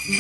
Good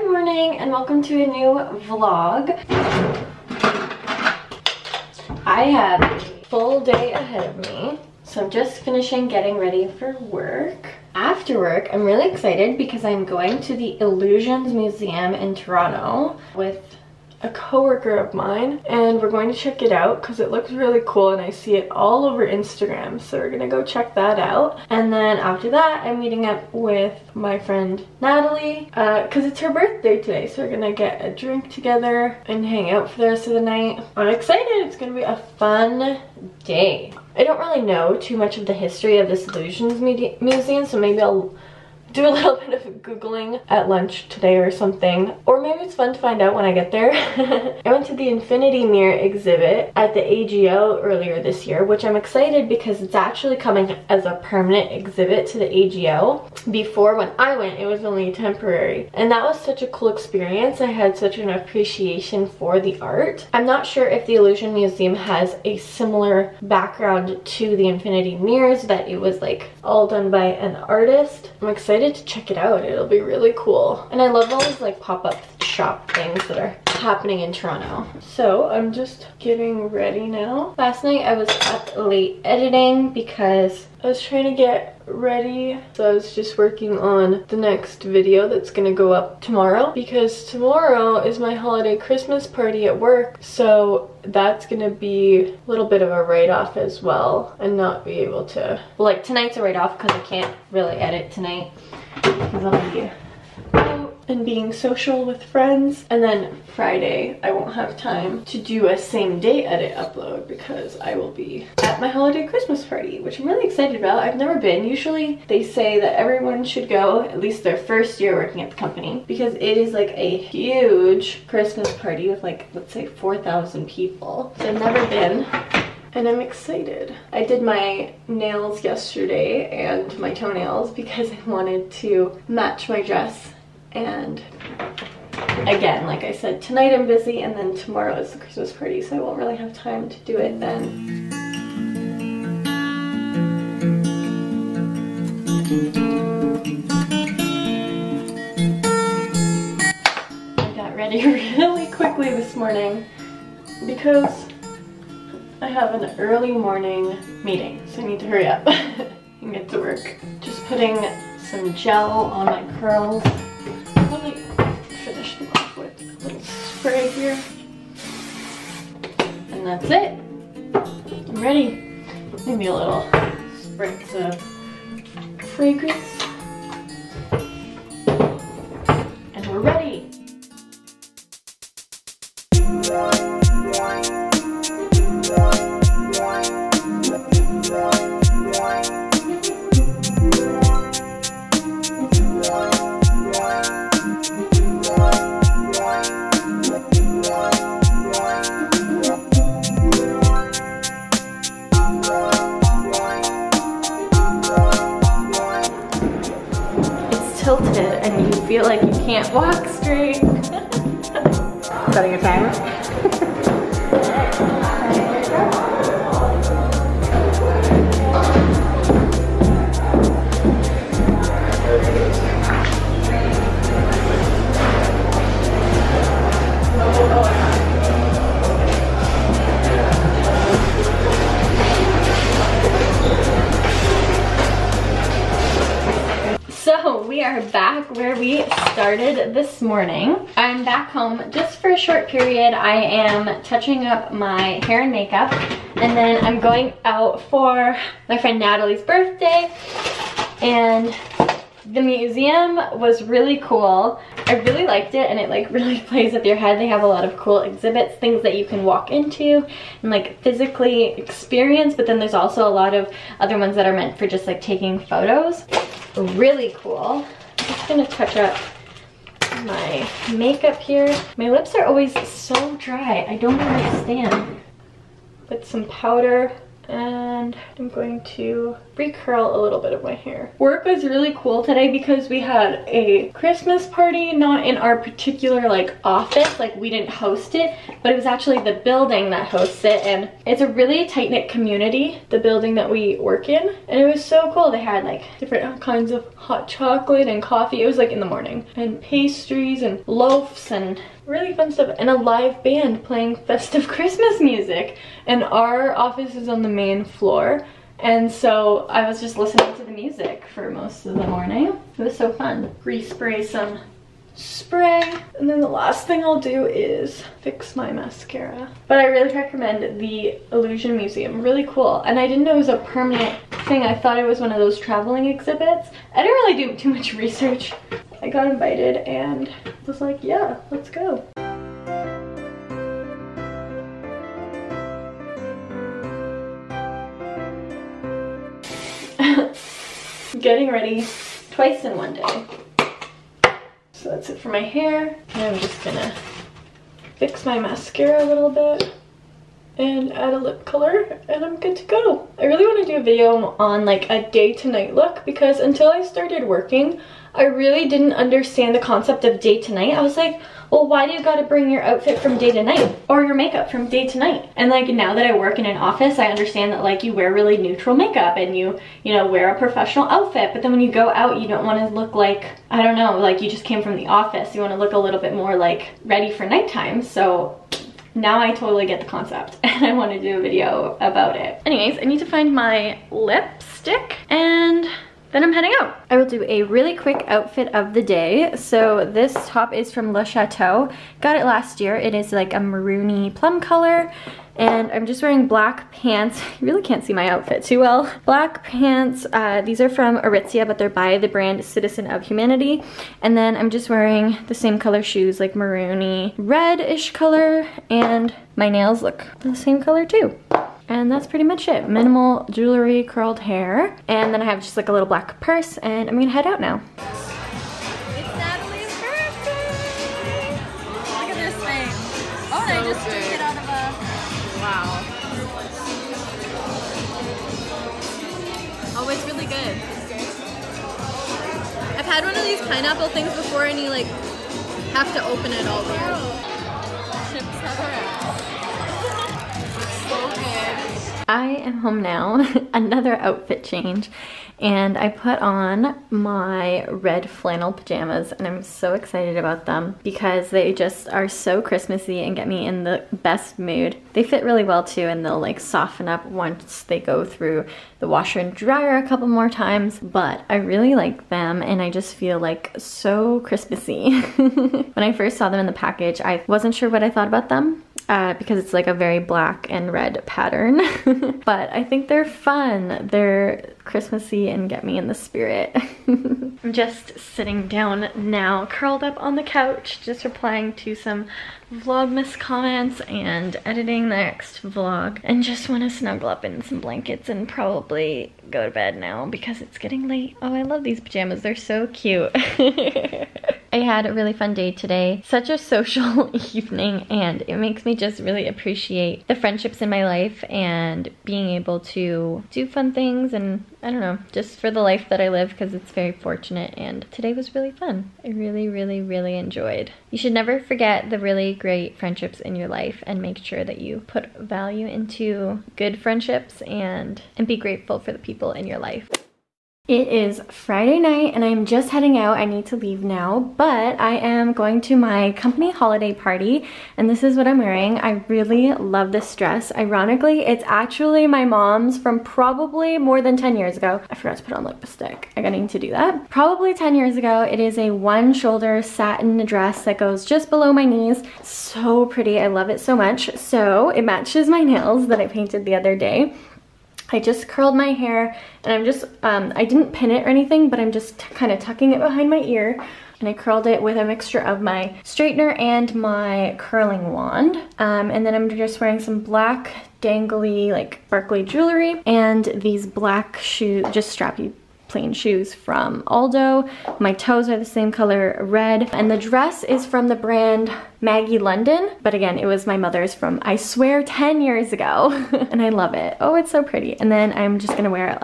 morning and welcome to a new vlog. I have a full day ahead of me, so I'm just finishing getting ready for work. After work, I'm really excited because I'm going to the Illusions Museum in Toronto with a coworker of mine, and we're going to check it out because it looks really cool and I see it all over Instagram, so we're gonna go check that out. And then after that, I'm meeting up with my friend Natalie because it's her birthday today, so we're gonna get a drink together and hang out for the rest of the night. I'm excited. It's gonna be a fun day. I don't really know too much of the history of this Illusions Museum, so maybe I'll do a little bit of Googling at lunch today or something. Or maybe it's fun to find out when I get there. I went to the Infinity Mirror exhibit at the AGO earlier this year, which I'm excited because it's actually coming as a permanent exhibit to the AGO. Before, when I went, it was only temporary. And that was such a cool experience. I had such an appreciation for the art. I'm not sure if the Illusion Museum has a similar background to the Infinity Mirrors, that it was like all done by an artist. I'm excited to check it out. It'll be really cool. And I love all these like pop-up shop things that are happening in Toronto. So I'm just getting ready now. Last night I was up late editing because I was trying to get ready. So I was just working on the next video that's gonna go up tomorrow, because tomorrow is my holiday Christmas party at work. So that's gonna be a little bit of a write-off as well, and not be able to, well, like tonight's a write-off because I can't really edit tonight because I'll be out and being social with friends. And then Friday I won't have time to do a same day edit upload because I will be at my holiday Christmas party, which I'm really excited about. I've never been. Usually they say that everyone should go at least their first year working at the company, because it is like a huge Christmas party with like, let's say 4,000 people. So I've never been. And I'm excited. I did my nails yesterday and my toenails because I wanted to match my dress. And again, like I said, tonight I'm busy, and then tomorrow is the Christmas party, so I won't really have time to do it then. I got ready really quickly this morning because I have an early morning meeting, so I need to hurry up and get to work. Just putting some gel on my curls. Let me finish them off with a little spray here. And that's it. I'm ready. Maybe a little spritz of fragrance. And we're ready. Tilted and you feel like you can't walk straight. Setting a timer. So we are back where we started this morning. I'm back home just for a short period. I am touching up my hair and makeup, and then I'm going out for my friend Natalie's birthday. And the museum was really cool. I really liked it, and it like really plays with your head. They have a lot of cool exhibits, things that you can walk into and like physically experience, but then there's also a lot of other ones that are meant for just like taking photos. Really cool. I'm just gonna touch up my makeup here. My lips are always so dry. I don't understand. Put some powder and I'm going to recurl a little bit of my hair. Work was really cool today because we had a Christmas party, not in our particular like office, like we didn't host it, but it was actually the building that hosts it, and it's a really tight-knit community, the building that we work in, and it was so cool. They had like different kinds of hot chocolate and coffee. It was like in the morning, and pastries and loaves and really fun stuff, and a live band playing festive Christmas music. And our office is on the main floor, and so I was just listening to the music for most of the morning. It was so fun. Respray some spray, and then the last thing I'll do is fix my mascara. But I really recommend the Illusion Museum. Really cool. And I didn't know it was a permanent thing. I thought it was one of those traveling exhibits. I didn't really do too much research. I got invited and was like, yeah, let's go. Getting ready twice in one day. So that's it for my hair. And I'm just gonna fix my mascara a little bit and add a lip color, and I'm good to go. I really want to do a video on like a day to night look, because until I started working, I really didn't understand the concept of day to night. I was like, well, why do you gotta bring your outfit from day to night, or your makeup from day to night? And like now that I work in an office, I understand that like you wear really neutral makeup and you know, wear a professional outfit, but then when you go out, you don't wanna look like, I don't know, like you just came from the office. You wanna look a little bit more like ready for nighttime. So now I totally get the concept and I want to do a video about it. Anyways, I need to find my lipstick and then I'm heading out. I will do a really quick outfit of the day. So this top is from Le Chateau. Got it last year. It is like a maroony plum color. And I'm just wearing black pants. You really can't see my outfit too well. Black pants, these are from Aritzia, but they're by the brand Citizen of Humanity. And then I'm just wearing the same color shoes, like maroony red-ish color. And my nails look the same color too. And that's pretty much it. Minimal jewelry, curled hair. And then I have just like a little black purse, and I'm gonna head out now. It's Natalie's birthday! Look at this thing. Oh, and I just took it out of a... Wow. Oh, it's really good. I've had one of these pineapple things before, and you like have to open it all weird. Chips have her ass. So good. I am home now. Another outfit change. And I put on my red flannel pajamas, and I'm so excited about them because they just are so Christmassy and get me in the best mood. They fit really well too, and they'll like soften up once they go through the washer and dryer a couple more times, but I really like them and I just feel like so Christmassy. When I first saw them in the package, I wasn't sure what I thought about them. Because it's like a very black and red pattern. But I think they're fun. They're Christmassy and get me in the spirit. I'm just sitting down now, curled up on the couch, just replying to some Vlogmas comments and editing the next vlog. And just want to snuggle up in some blankets and probably go to bed now because it's getting late. Oh, I love these pajamas. They're so cute. I had a really fun day today, such a social evening, and it makes me just really appreciate the friendships in my life and being able to do fun things, and I don't know, just for the life that I live, because it's very fortunate, and today was really fun. I really, really, really enjoyed. You should never forget the really great friendships in your life and make sure that you put value into good friendships and be grateful for the people in your life. It is Friday night and I'm just heading out. I need to leave now, but I am going to my company holiday party and this is what I'm wearing. I really love this dress. Ironically, it's actually my mom's from probably more than 10 years ago. I forgot to put on lipstick. I gotta need to do that. Probably 10 years ago. It is a one shoulder satin dress that goes just below my knees. So pretty. I love it so much. So it matches my nails that I painted the other day. I just curled my hair and I'm just, I didn't pin it or anything, but I'm just kind of tucking it behind my ear. And I curled it with a mixture of my straightener and my curling wand. And then I'm just wearing some black dangly, like sparkly jewelry and these black shoes, just strappy plain shoes from Aldo. My toes are the same color, red. And the dress is from the brand Maggie London. But again, it was my mother's from, I swear, 10 years ago. And I love it. Oh, it's so pretty. And then I'm just gonna wear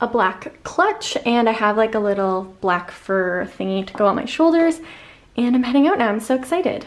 a black clutch, and I have like a little black fur thingy to go on my shoulders. And I'm heading out now. I'm so excited.